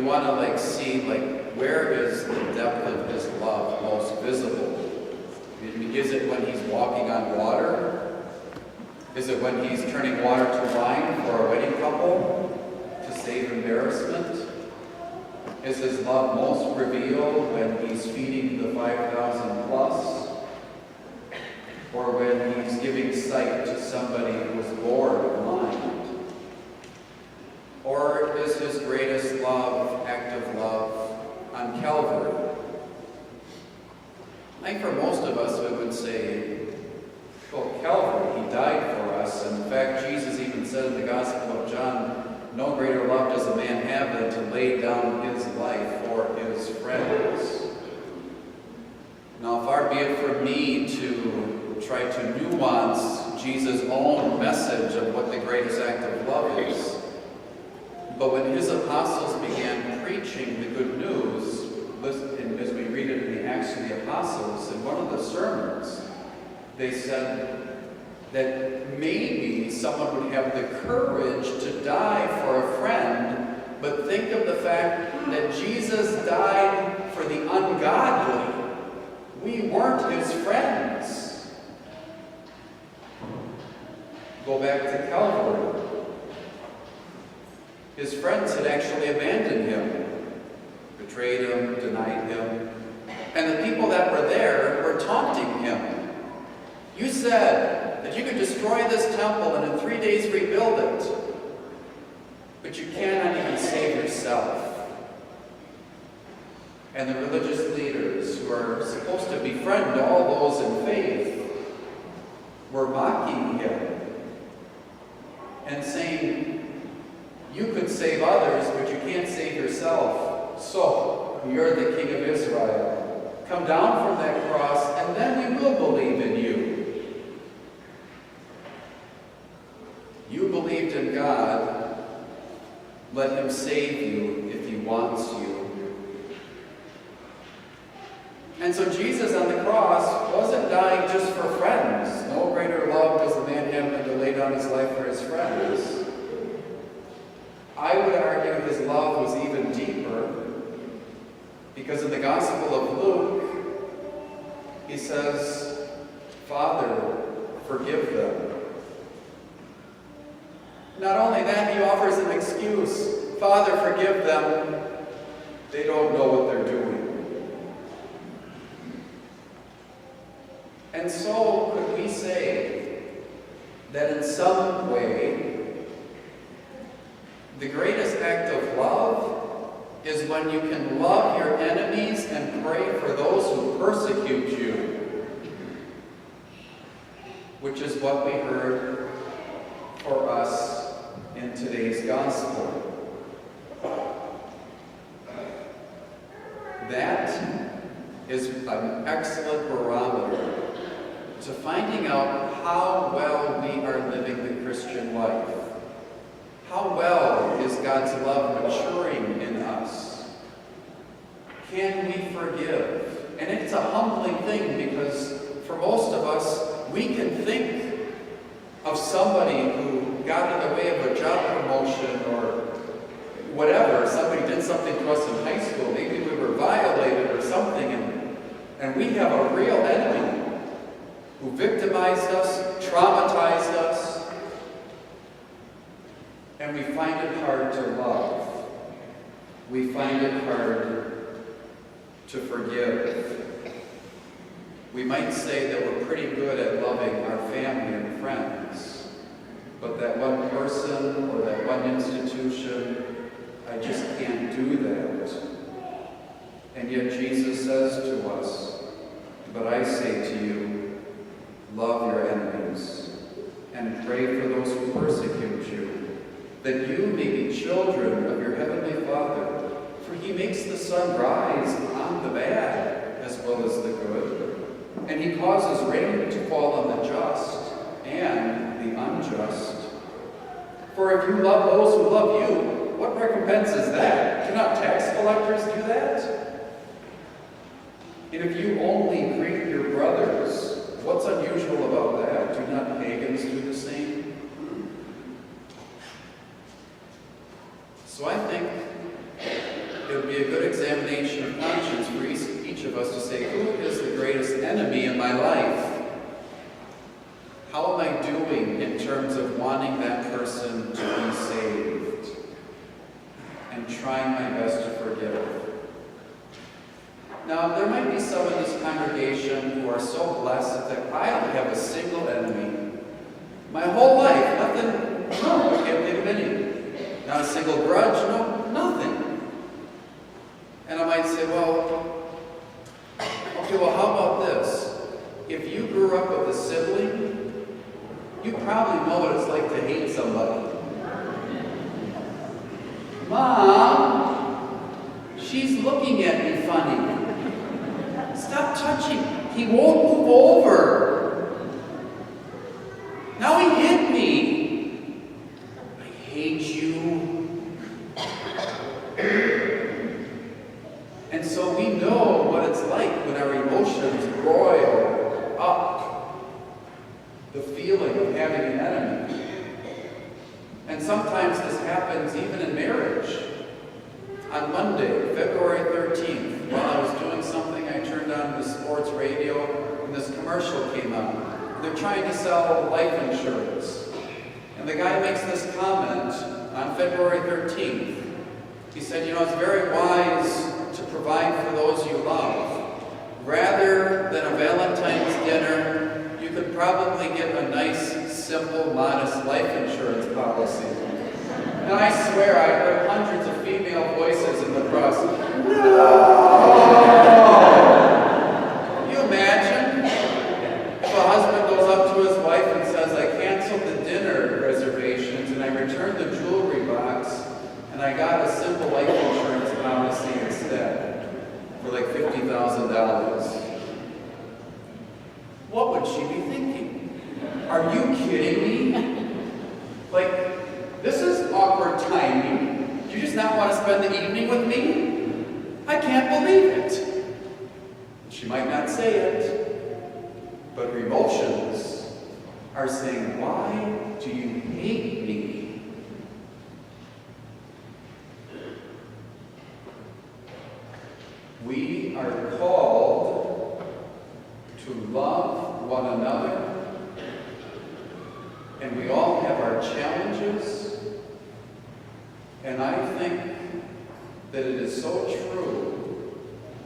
want to see where is the depth of his love most visible? Is it when he's walking on water? Is it when he's turning water to wine for a wedding couple to save embarrassment? Is his love most revealed when he's feeding the 5,000 plus? Or when he's giving sight to somebody who's bored or blind? Or is his greatest love, act of love, on Calvary? I think for most of us we would say, well, Calvary, he died for us. And in fact, Jesus even said in the Gospel of John, no greater love does a man have than to lay down his life for his friends. Now, far be it from me to try to nuance Jesus' own message of what the greatest act of love is. But when his apostles began preaching the good news, as we read it in the Acts of the Apostles, in one of the sermons, they said that maybe someone would have the courage to die for a friend, but think of the fact that Jesus died for the ungodly. We weren't his friends. Go back to Calvary. His friends had actually abandoned him, betrayed him, denied him. And the people that were there were taunting him. You said that you could destroy this temple and in 3 days rebuild it, but you cannot even save yourself. And the religious leaders who are supposed to befriend all those in faith were mocking him and saying, you could save others, but you can't save yourself. So, you're the King of Israel. Come down from that cross, and then we will believe in you. You believed in God. Let him save you if he wants you. And so Jesus on the cross wasn't dying just for friends. No greater love does a man have than to lay down his life for his friends. I would argue his love was even deeper, because in the Gospel of Luke, he says, Father, forgive them. Not only that, he offers an excuse. Father, forgive them. They don't know what they're doing. And so, could we say that in some way, the greatest act of love is when you can love your enemies and pray for those who persecute you, which is what we heard for us in today's gospel. That is an excellent barometer to finding out how well we are living the Christian life. How well is God's love maturing in us? Can we forgive? And it's a humbling thing, because for most of us, we can think of somebody who got in the way of a job promotion or whatever. Somebody did something to us in high school. Maybe we were violated or something, and we have a real enemy who victimized us, traumatized us, and we find it hard to love. We find it hard to forgive. We might say that we're pretty good at loving our family and friends, but that one person or that one institution, I just can't do that. And yet Jesus says to us, but I say to you, love your enemies and pray for those who persecute you, that you may be children of your heavenly Father. For he makes the sun rise on the bad as well as the good, and he causes rain to fall on the just and the unjust. For if you love those who love you, what recompense is that? Do not tax collectors do that? And if you only greet your brothers, what's unusual about that? Do not pagans do the same? So I think a good examination of conscience for each of us to say, who is the greatest enemy in my life? How am I doing in terms of wanting that person to be saved and trying my best to forgive? Now, there might be some in this congregation who are so blessed that I don't have a single enemy. My whole life, nothing, no, I can't think of any. Not a single grudge, no, nothing. And I might say, well, okay, well, how about this? If you grew up with a sibling, you probably know what it's like to hate somebody. Mom, she's looking at me funny. Stop touching. He won't move over. Now he hit me. I hate you. And so we know what it's like when our emotions roil up. The feeling of having an enemy. And sometimes this happens even in marriage. On Monday, February 13th, while I was doing something, I turned on the sports radio and this commercial came on. They're trying to sell life insurance. And the guy makes this comment on February 13th. He said, you know, it's very wise to provide for those you love. Rather than a Valentine's dinner, you could probably get a nice, simple, modest life insurance policy. And I swear I heard hundreds of female voices in the cross. No! Can you imagine if a husband goes up to his wife and says, I canceled the dinner reservations and I returned the jewelry box and I got a simple life insurance policy instead for like $50,000. What would she be thinking? Are you kidding me? Like, this is awkward timing. Do you just not want to spend the evening with me? I can't believe it. She might not say it, but her emotions are saying, why do you hate me? We are called to love one another, and we all have our challenges. And I think that it is so true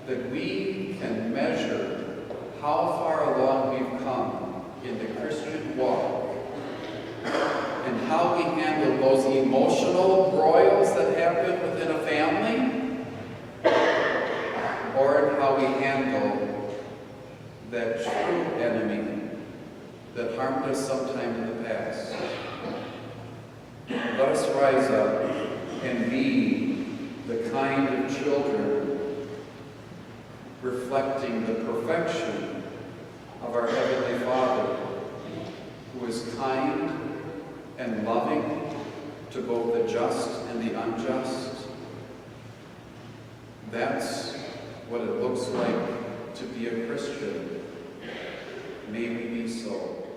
that we can measure how far along we've come in the Christian walk and how we handle those emotional broils that happen within a family, or in how we handle that true enemy that harmed us sometime in the past. Let us rise up and be the kind of children reflecting the perfection of our Heavenly Father, who is kind and loving to both the just and the unjust. That's what it looks like to be a Christian. May we be so.